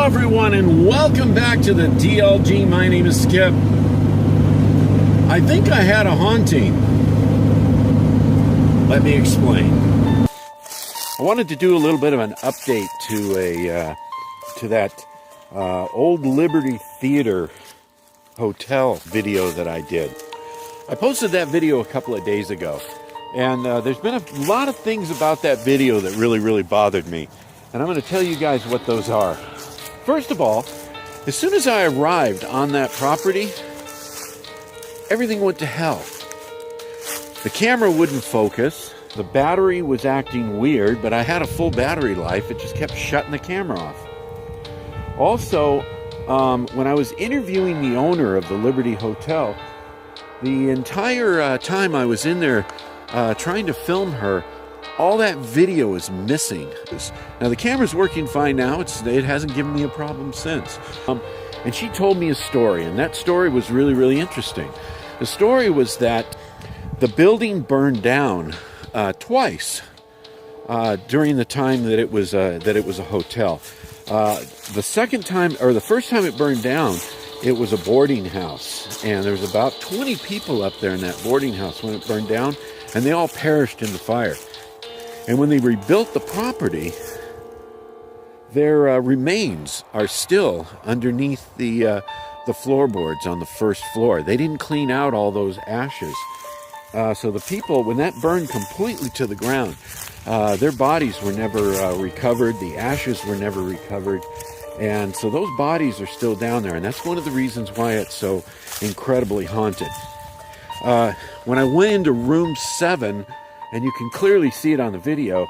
Hello everyone and welcome back to the DLG. My name is Skip. I think I had a haunting. Let me explain. I wanted to do a little bit of an update to that Old Liberty Theater Hotel video that I did. I posted that video a couple of days ago, and there's been a lot of things about that video that really bothered me, and I'm going to tell you guys what those are. First of all, as soon as I arrived on that property, everything went to hell. The camera wouldn't focus. The battery was acting weird, but I had a full battery life. It just kept shutting the camera off. Also, when I was interviewing the owner of the Liberty Hotel, the entire time I was in there trying to film her, all that video is missing. Now the camera's working fine now. It hasn't given me a problem since. And she told me a story, and that story was really interesting. The story was that the building burned down twice during the time that it was a hotel. The second time, or the first time it burned down, it was a boarding house, and there was about 20 people up there in that boarding house when it burned down, and they all perished in the fire. And when they rebuilt the property, their remains are still underneath the floorboards on the first floor. They didn't clean out all those ashes. So the people, when that burned completely to the ground, their bodies were never recovered. The ashes were never recovered. And so those bodies are still down there. And that's one of the reasons why it's so incredibly haunted. When I went into room 7, and you can clearly see it on the video,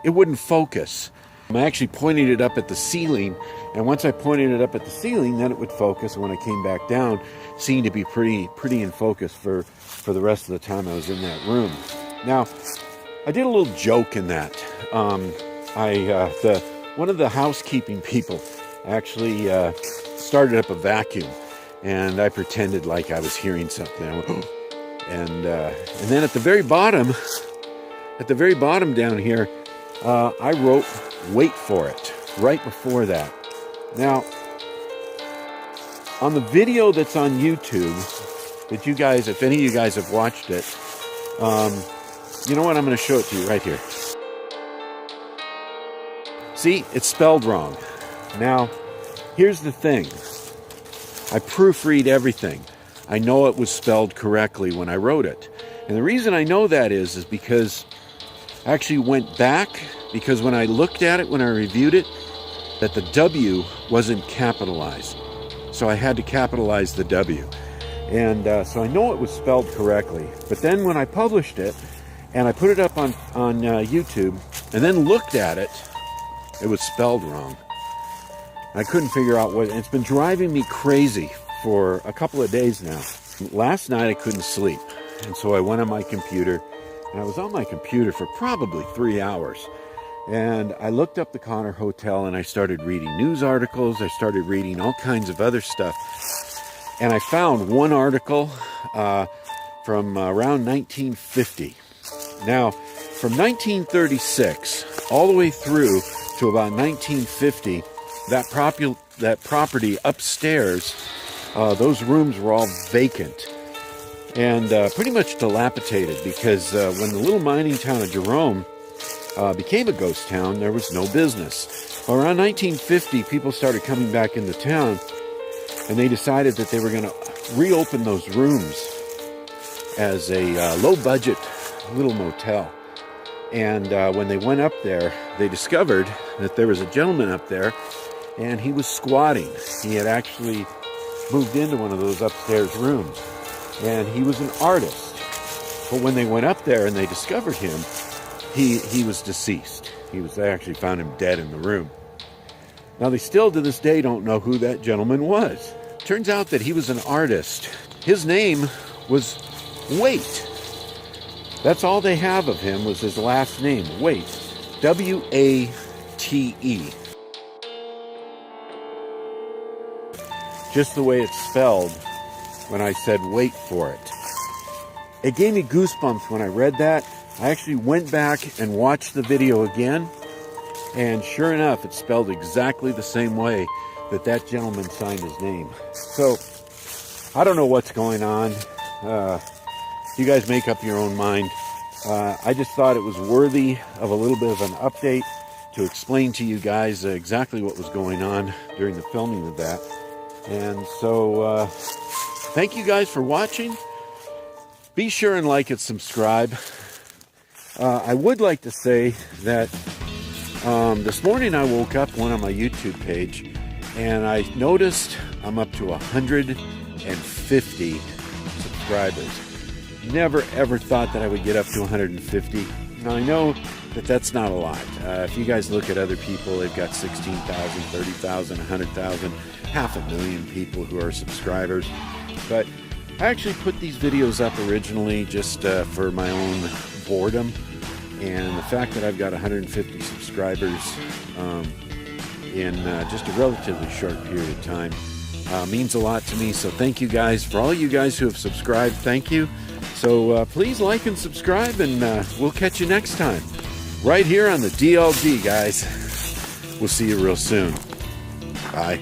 it wouldn't focus. I actually pointed it up at the ceiling, and once I pointed it up at the ceiling, then it would focus. And when I came back down, it seemed to be pretty in focus for the rest of the time I was in that room. Now, I did a little joke in that. One of the housekeeping people actually started up a vacuum, and I pretended like I was hearing something. I went, and then at the very bottom down here, I wrote "wait for it" right before that. Now, on the video that's on YouTube, that you guys, if any of you guys have watched it, you know what? I'm going to show it to you right here. See, it's spelled wrong. Now, here's the thing. I proofread everything. I know it was spelled correctly when I wrote it. And the reason I know that is because I actually went back, because when I looked at it, when I reviewed it, that the W wasn't capitalized. So I had to capitalize the W. And so I know it was spelled correctly. But then when I published it, and I put it up on YouTube, and then looked at it, it was spelled wrong. I couldn't figure out what, and it's been driving me crazy for a couple of days now. Last night I couldn't sleep, and so I went on my computer, and I was on my computer for probably 3 hours. And I looked up the Connor Hotel, and I started reading news articles. I started reading all kinds of other stuff. And I found one article from around 1950. Now, from 1936 all the way through to about 1950, that property upstairs, those rooms were all vacant and pretty much dilapidated, because when the little mining town of Jerome became a ghost town, there was no business. Well, around 1950, people started coming back into town, and they decided that they were going to reopen those rooms as a low-budget little motel. And when they went up there, they discovered that there was a gentleman up there, and he was squatting. He had actually moved into one of those upstairs rooms, and he was an artist. But when they went up there and they discovered him, he was deceased. They actually found him dead in the room. Now, they still to this day don't know who that gentleman was. Turns out that he was an artist. His name was Wait. That's all they have of him, was his last name, Wait. W-A-T-E. Just the way it's spelled when I said wait for it. It gave me goosebumps when I read that. I actually went back and watched the video again, And sure enough, it's spelled exactly the same way that that gentleman signed his name. So I don't know what's going on. You guys make up your own mind. I just thought it was worthy of a little bit of an update to explain to you guys exactly what was going on during the filming of that. And so thank you guys for watching. Be sure and like and subscribe. I would like to say that this morning I woke up on my YouTube page and I noticed I'm up to 150 subscribers. Never ever thought that I would get up to 150. Now I know that that's not a lot. If you guys look at other people, they've got 16,000, 30,000, 100,000, 500,000 people who are subscribers. But I actually put these videos up originally just for my own boredom. And the fact that I've got 150 subscribers in just a relatively short period of time means a lot to me. So thank you guys. For all you guys who have subscribed, thank you. So please like and subscribe, and we'll catch you next time. Right here on the DLG, guys. We'll see you real soon. Bye.